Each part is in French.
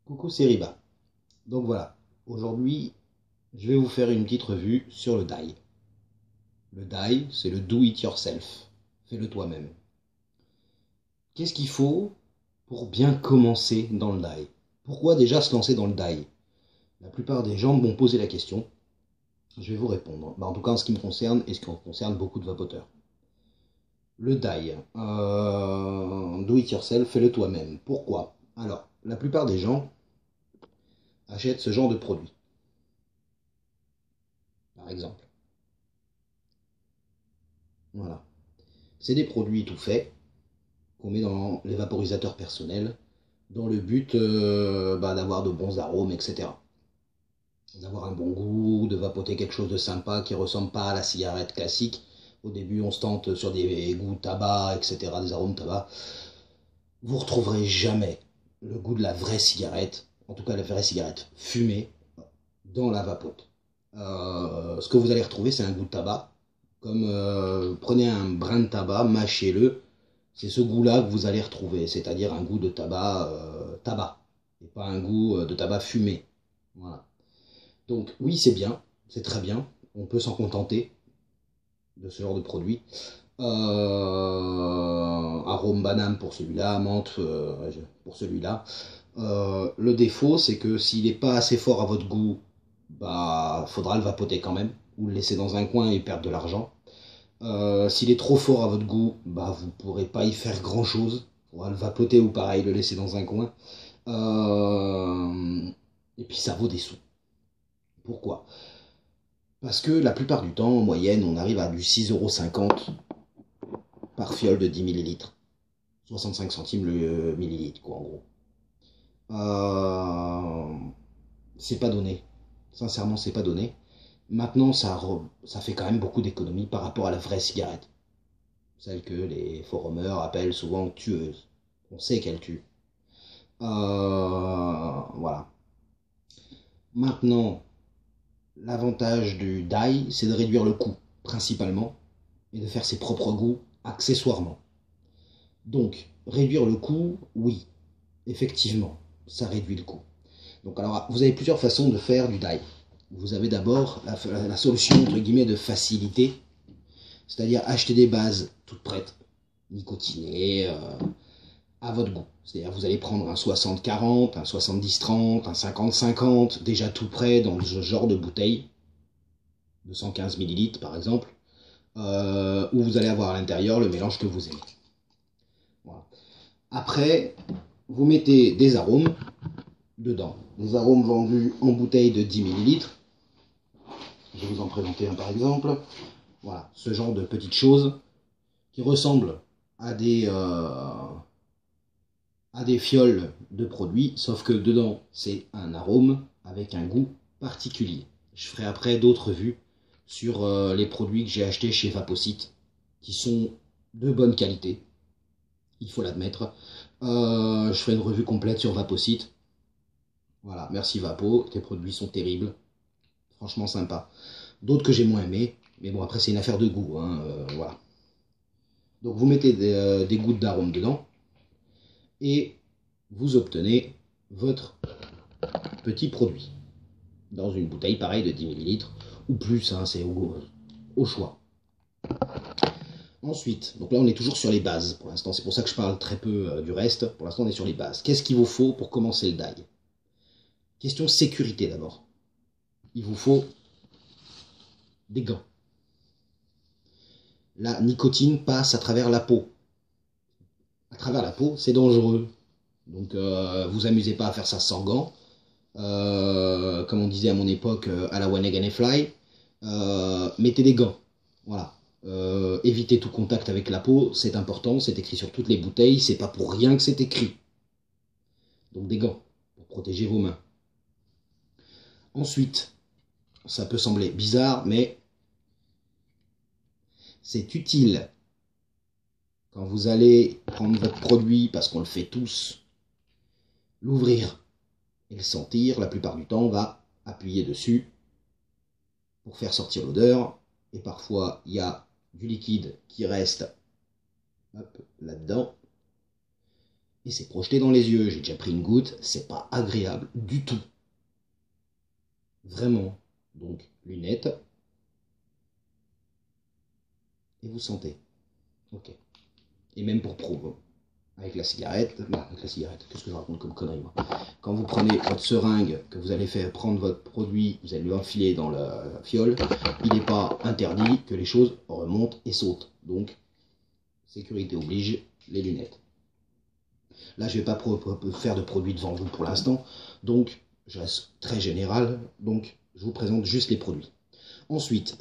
Coucou, c'est Riba. Donc voilà, aujourd'hui, je vais vous faire une petite revue sur le die. Le die, c'est le do it yourself. Fais-le toi-même. Qu'est-ce qu'il faut pour bien commencer dans le die? Pourquoi déjà se lancer dans le die? La plupart des gens m'ont posé la question. Je vais vous répondre. En tout cas, en ce qui me concerne et ce qui concerne beaucoup de vapoteurs. Le die, do it yourself, fais-le toi-même. Pourquoi? Alors, la plupart des gens achètent ce genre de produit, par exemple. Voilà. C'est des produits tout faits qu'on met dans les vaporisateurs personnels dans le but d'avoir de bons arômes, etc. D'avoir un bon goût, de vapoter quelque chose de sympa qui ne ressemble pas à la cigarette classique. Au début, on se tente sur des goûts tabac, etc., des arômes tabac. Vous ne retrouverez jamais le goût de la vraie cigarette, en tout cas la vraie cigarette fumée, dans la vapote. Ce que vous allez retrouver, c'est un goût de tabac. Comme prenez un brin de tabac, mâchez-le, c'est ce goût-là que vous allez retrouver, c'est-à-dire un goût de tabac, tabac, et pas un goût de tabac fumé. Voilà. Donc oui, c'est bien, c'est très bien, on peut s'en contenter de ce genre de produit. Arôme banane pour celui-là, menthe pour celui-là. Le défaut, c'est que s'il n'est pas assez fort à votre goût, bah, faudra le vapoter quand même, ou le laisser dans un coin et perdre de l'argent. S'il est trop fort à votre goût, bah, vous ne pourrez pas y faire grand chose. Il faudra le vapoter ou pareil, le laisser dans un coin. Et puis ça vaut des sous. Pourquoi? Parce que la plupart du temps, en moyenne, on arrive à du 6,50 € par fiole de 10 millilitres. 65 centimes le millilitre, quoi, en gros. C'est pas donné. Sincèrement, c'est pas donné. Maintenant, ça fait quand même beaucoup d'économies par rapport à la vraie cigarette. Celle que les forumers appellent souvent tueuse. On sait qu'elle tue. Voilà. Maintenant, l'avantage du die, c'est de réduire le coût, principalement, et de faire ses propres goûts, accessoirement. Donc, réduire le coût, oui, effectivement, ça réduit le coût. Donc, alors, vous avez plusieurs façons de faire du die. Vous avez d'abord la solution, entre guillemets, de facilité, c'est-à-dire acheter des bases toutes prêtes, nicotinées, à votre goût. C'est-à-dire vous allez prendre un 60-40, un 70-30, un 50-50, déjà tout prêt dans ce genre de bouteille, de 115 millilitres par exemple, où vous allez avoir à l'intérieur le mélange que vous aimez. Voilà. Après, vous mettez des arômes dedans. Des arômes vendus en bouteille de 10 millilitres. Je vais vous en présenter un par exemple. Voilà, ce genre de petites choses qui ressemblent à des fioles de produits, sauf que dedans c'est un arôme avec un goût particulier. Je ferai après d'autres vues sur les produits que j'ai achetés chez Vaposit, qui sont de bonne qualité, il faut l'admettre. Je ferai une revue complète sur Vaposit. Voilà, merci Vapo, tes produits sont terribles, franchement sympa. D'autres que j'ai moins aimés, mais bon après c'est une affaire de goût, hein, voilà. Donc vous mettez des gouttes d'arôme dedans, et vous obtenez votre petit produit dans une bouteille pareille de 10 millilitres ou plus, hein, c'est au choix. Ensuite, donc là on est toujours sur les bases pour l'instant, c'est pour ça que je parle très peu du reste. Pour l'instant on est sur les bases. Qu'est-ce qu'il vous faut pour commencer le die? Question sécurité d'abord. Il vous faut des gants. La nicotine passe à travers la peau. À travers la peau, c'est dangereux. Donc vous amusez pas à faire ça sans gants. Comme on disait à mon époque à la One Egg and a Fly, mettez des gants. Voilà. Évitez tout contact avec la peau, c'est important, c'est écrit sur toutes les bouteilles, c'est pas pour rien que c'est écrit. Donc des gants pour protéger vos mains. Ensuite, ça peut sembler bizarre, mais c'est utile quand vous allez prendre votre produit, parce qu'on le fait tous, l'ouvrir et le sentir. La plupart du temps, on va appuyer dessus pour faire sortir l'odeur, et parfois il y a du liquide qui reste là-dedans. Et c'est projeté dans les yeux. J'ai déjà pris une goutte, c'est pas agréable du tout. Vraiment. Donc, lunettes. Et vous sentez. Ok. Et même pour pro, avec la cigarette, qu'est-ce que je raconte comme connerie moi. Quand vous prenez votre seringue, que vous allez faire prendre votre produit, vous allez l'enfiler dans la fiole, il n'est pas interdit que les choses remontent et sautent. Donc, sécurité oblige, les lunettes. Là, je ne vais pas faire de produits devant vous pour l'instant, donc je reste très général, donc je vous présente juste les produits. Ensuite,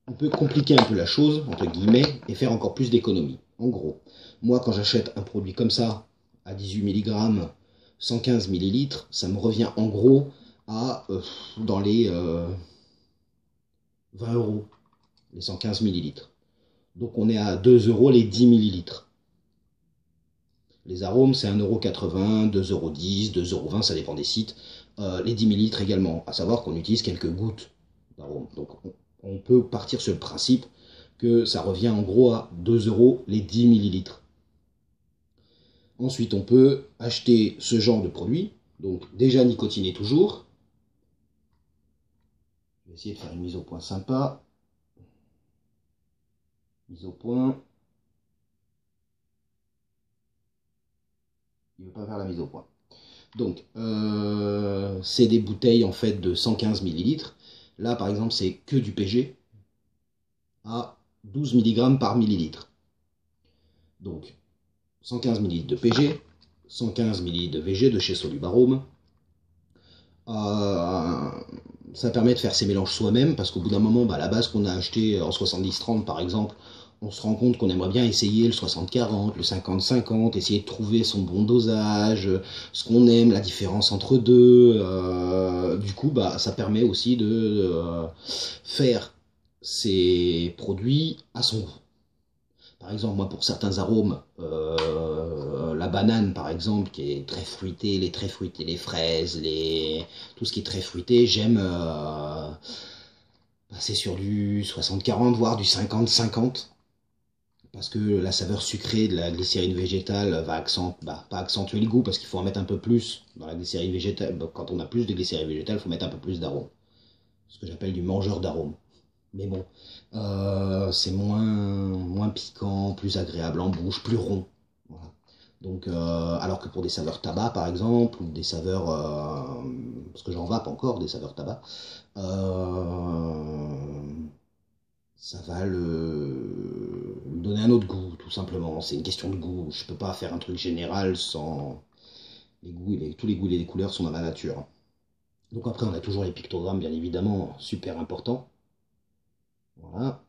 on peut compliquer un peu la chose, entre guillemets, et faire encore plus d'économies. En gros, moi, quand j'achète un produit comme ça, à 18 mg, 115 ml, ça me revient en gros à dans les 20 euros, les 115 ml. Donc on est à 2 euros les 10 ml. Les arômes, c'est 1,80 €, 2,10 €, 2,20 €, ça dépend des sites. Les 10 ml également, à savoir qu'on utilise quelques gouttes d'arômes. Donc on peut partir sur le principe que ça revient en gros à 2 € les 10 ml. Ensuite, on peut acheter ce genre de produit, donc déjà nicotiné toujours. Je vais essayer de faire une mise au point sympa. Mise au point. Il ne veut pas faire la mise au point. Donc, c'est des bouteilles en fait de 115 ml. Là, par exemple, c'est que du PG à 12 mg par millilitre. Donc, 115 ml de PG, 115 ml de VG de chez Solubarome. Ça permet de faire ces mélanges soi-même parce qu'au bout d'un moment, la base qu'on a acheté en 70-30 par exemple, on se rend compte qu'on aimerait bien essayer le 60-40, le 50-50, essayer de trouver son bon dosage, ce qu'on aime, la différence entre deux. Du coup, ça permet aussi de faire ces produits à son goût. Par exemple, moi, pour certains arômes, la banane, par exemple, qui est très fruitée, les fraises, tout ce qui est très fruité, j'aime passer sur du 60-40, voire du 50-50. Parce que la saveur sucrée de la glycérine végétale va pas accentuer le goût, parce qu'il faut en mettre un peu plus dans la glycérine végétale. Quand on a plus de glycérine végétale, il faut mettre un peu plus d'arôme. Ce que j'appelle du mangeur d'arôme. Mais bon, c'est moins piquant, plus agréable en bouche, plus rond. Voilà. Donc, alors que pour des saveurs tabac, par exemple, ou des saveurs, parce que j'en vape encore, des saveurs tabac, ça va lui donner un autre goût, tout simplement. C'est une question de goût. Je peux pas faire un truc général sans les goûts, tous les goûts et les couleurs sont dans la nature. Donc après, on a toujours les pictogrammes, bien évidemment, super importants. Voilà.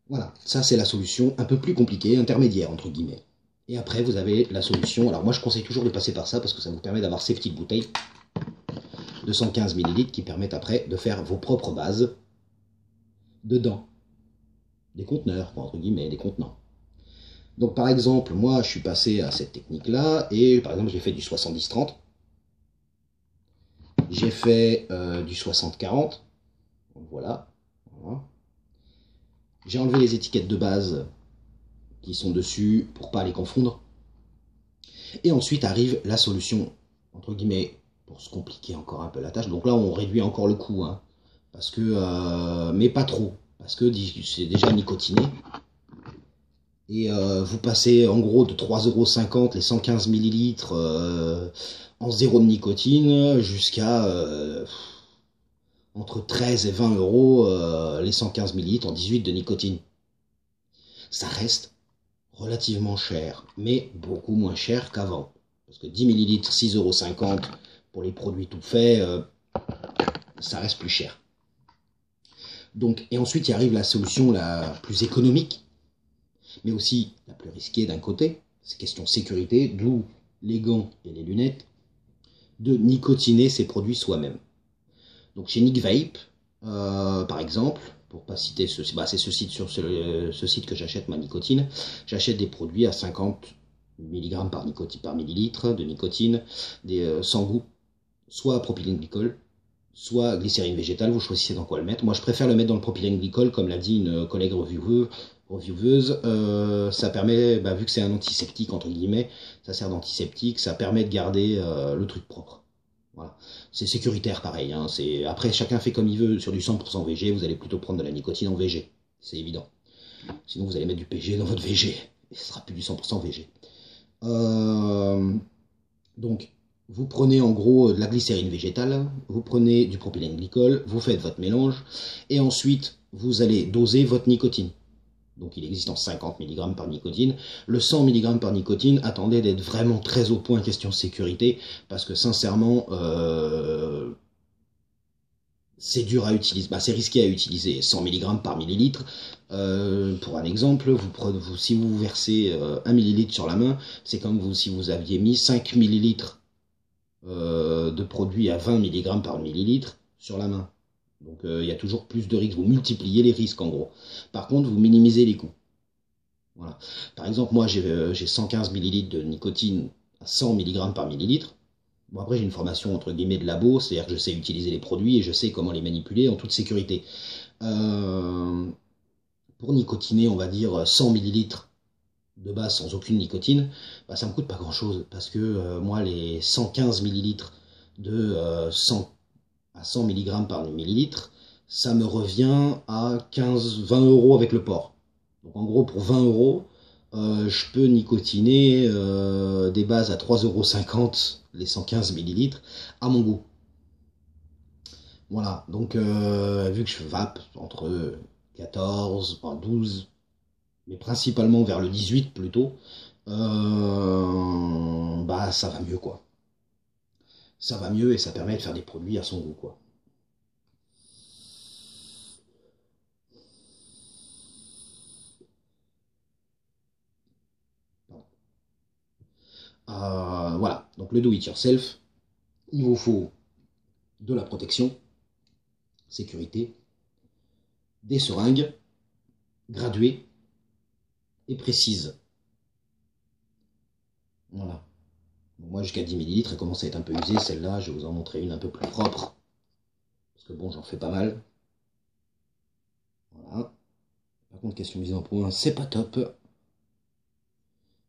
Voilà, ça c'est la solution un peu plus compliquée, intermédiaire entre guillemets. Et après vous avez la solution, alors moi je conseille toujours de passer par ça parce que ça vous permet d'avoir ces petites bouteilles de 115 ml qui permettent après de faire vos propres bases dedans. Des conteneurs, entre guillemets, des contenants. Donc par exemple, moi je suis passé à cette technique là et par exemple j'ai fait du 70-30. J'ai fait du 60-40. Voilà. J'ai enlevé les étiquettes de base qui sont dessus pour pas les confondre. Et ensuite arrive la solution, entre guillemets, pour se compliquer encore un peu la tâche. Donc là, on réduit encore le coût, hein, parce que, mais pas trop, parce que c'est déjà nicotiné. Et vous passez en gros de 3,50 € les 115 ml en zéro de nicotine jusqu'à entre 13 et 20 € les 115 ml en 18 de nicotine. Ça reste relativement cher, mais beaucoup moins cher qu'avant. Parce que 10 ml, 6,50 € pour les produits tout faits, ça reste plus cher. Donc, et ensuite, il arrive la solution la plus économique, mais aussi la plus risquée d'un côté, c'est question sécurité, d'où les gants et les lunettes, de nicotiner ces produits soi-même. Donc chez Nick Vape, par exemple, pour pas citer c'est ce site sur ce site que j'achète ma nicotine, j'achète des produits à 50 mg par millilitre de nicotine, sans goût, soit propylène glycol, soit glycérine végétale, vous choisissez dans quoi le mettre. Moi je préfère le mettre dans le propylène glycol, comme l'a dit une collègue reviewer, revieweuse, ça permet, vu que c'est un antiseptique entre guillemets, ça sert d'antiseptique, ça permet de garder le truc propre. Voilà. C'est sécuritaire pareil, hein. Après chacun fait comme il veut. Sur du 100% VG, vous allez plutôt prendre de la nicotine en VG, c'est évident. Sinon vous allez mettre du PG dans votre VG, et ce sera plus du 100% VG. Donc vous prenez en gros de la glycérine végétale, vous prenez du propylène glycol, vous faites votre mélange, et ensuite vous allez doser votre nicotine. Donc il existe en 50 mg par nicotine. Le 100 mg par nicotine, attendez d'être vraiment très au point question sécurité, parce que sincèrement, c'est dur à utiliser, c'est risqué à utiliser. 100 mg par millilitre, pour un exemple, si vous versez 1 ml sur la main, c'est comme si vous aviez mis 5 ml de produit à 20 mg par millilitre sur la main. Donc il y a toujours plus de risques, vous multipliez les risques en gros. Par contre, vous minimisez les coûts. Voilà. Par exemple, moi j'ai 115 ml de nicotine à 100 mg par millilitre. Bon, après j'ai une formation entre guillemets de labo, c'est-à-dire que je sais utiliser les produits et je sais comment les manipuler en toute sécurité. Pour nicotiner, on va dire 100 ml de base sans aucune nicotine, ça me coûte pas grand chose parce que moi les 115 ml de 100 à 100 mg par millilitre, ça me revient à 15-20 € avec le port. Donc en gros pour 20 €, je peux nicotiner des bases à 3,50 €, les 115 ml, à mon goût. Voilà, donc vu que je vape entre 14, 12, mais principalement vers le 18 plutôt, ça va mieux quoi. Ça va mieux et ça permet de faire des produits à son goût quoi. Voilà, donc le do it yourself, il vous faut de la protection, sécurité, des seringues graduées et précises. Voilà. Bon, moi jusqu'à 10 ml, elle commence à être un peu usée, celle-là, je vais vous en montrer une un peu plus propre. Parce que bon, j'en fais pas mal. Voilà. Par contre, question mise en point, c'est pas top.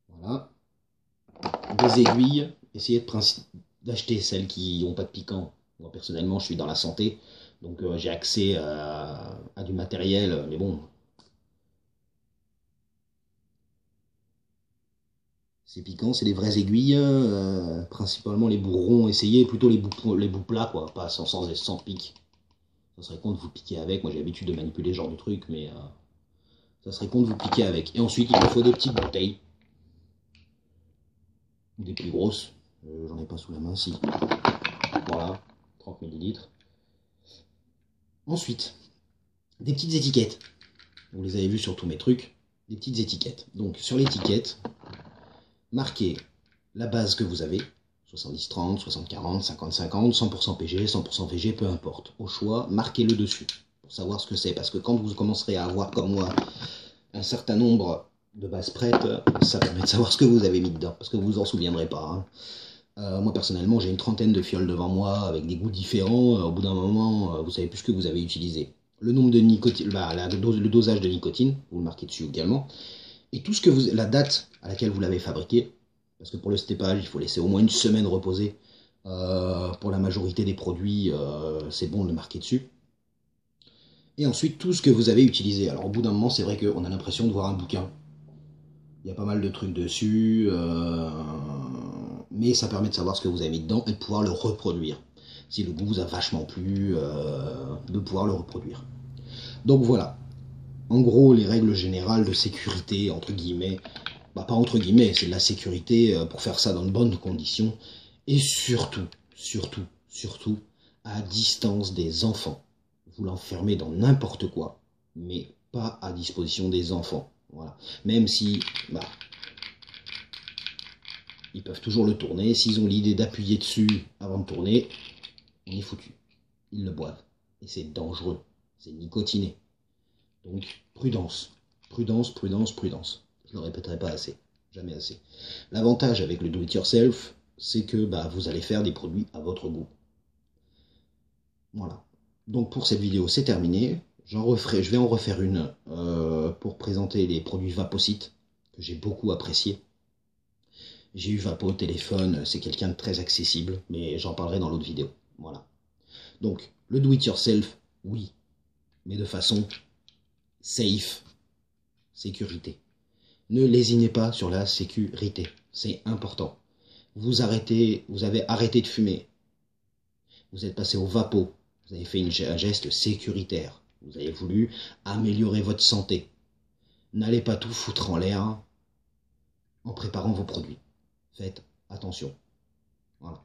Voilà. Des aiguilles, essayez d'acheter celles qui n'ont pas de piquant. Moi personnellement, je suis dans la santé, donc j'ai accès à du matériel, mais bon, c'est piquant, c'est des vraies aiguilles, principalement les bouts ronds, essayez plutôt les bouts plats, quoi, pas sans pic. Ça serait con de vous piquer avec, moi j'ai l'habitude de manipuler ce genre de truc, mais ça serait con de vous piquer avec. Et ensuite, il vous faut des petites bouteilles, ou des plus grosses, j'en ai pas sous la main, si. Voilà, 30 ml. Ensuite, des petites étiquettes. Vous les avez vues sur tous mes trucs. Des petites étiquettes. Donc, sur l'étiquette, marquez la base que vous avez. 70-30, 60-40, 50-50, 100% PG, 100% VG, peu importe. Au choix, marquez-le dessus. Pour savoir ce que c'est. Parce que quand vous commencerez à avoir, comme moi, un certain nombre de bases prêtes, ça permet de savoir ce que vous avez mis dedans. Parce que vous vous en souviendrez pas. Hein. Moi personnellement j'ai une trentaine de fioles devant moi avec des goûts différents, au bout d'un moment vous savez plus ce que vous avez utilisé. Le nombre de nicotine, le dosage de nicotine, vous le marquez dessus également, et tout ce que la date à laquelle vous l'avez fabriqué, parce que pour le steppage il faut laisser au moins une semaine reposer, pour la majorité des produits c'est bon de le marquer dessus. Et ensuite tout ce que vous avez utilisé. Alors au bout d'un moment c'est vrai qu'on a l'impression de voir un bouquin. Il y a pas mal de trucs dessus, mais ça permet de savoir ce que vous avez mis dedans et de pouvoir le reproduire. Si le goût vous a vachement plu, de pouvoir le reproduire. Donc voilà, en gros les règles générales de sécurité, entre guillemets, pas entre guillemets, c'est de la sécurité pour faire ça dans de bonnes conditions, et surtout, à distance des enfants. Vous l'enfermez dans n'importe quoi, mais pas à disposition des enfants. Voilà. Même si ils peuvent toujours le tourner. S'ils ont l'idée d'appuyer dessus avant de tourner, on est foutu. Ils le boivent. Et c'est dangereux. C'est nicotiné. Donc, prudence. Prudence, prudence, prudence. Je ne le répéterai pas assez. Jamais assez. L'avantage avec le do-it-yourself, c'est que vous allez faire des produits à votre goût. Voilà. Donc pour cette vidéo, c'est terminé. Je vais en refaire une pour présenter les produits Vaposit que j'ai beaucoup apprécié. J'ai eu Vapo au téléphone, c'est quelqu'un de très accessible, mais j'en parlerai dans l'autre vidéo. Voilà. Donc, le do-it-yourself, oui, mais de façon safe, sécurité. Ne lésinez pas sur la sécurité, c'est important. Vous avez arrêté de fumer, vous êtes passé au Vapo, vous avez fait un geste sécuritaire, vous avez voulu améliorer votre santé. N'allez pas tout foutre en l'air en préparant vos produits. Faites attention. Voilà.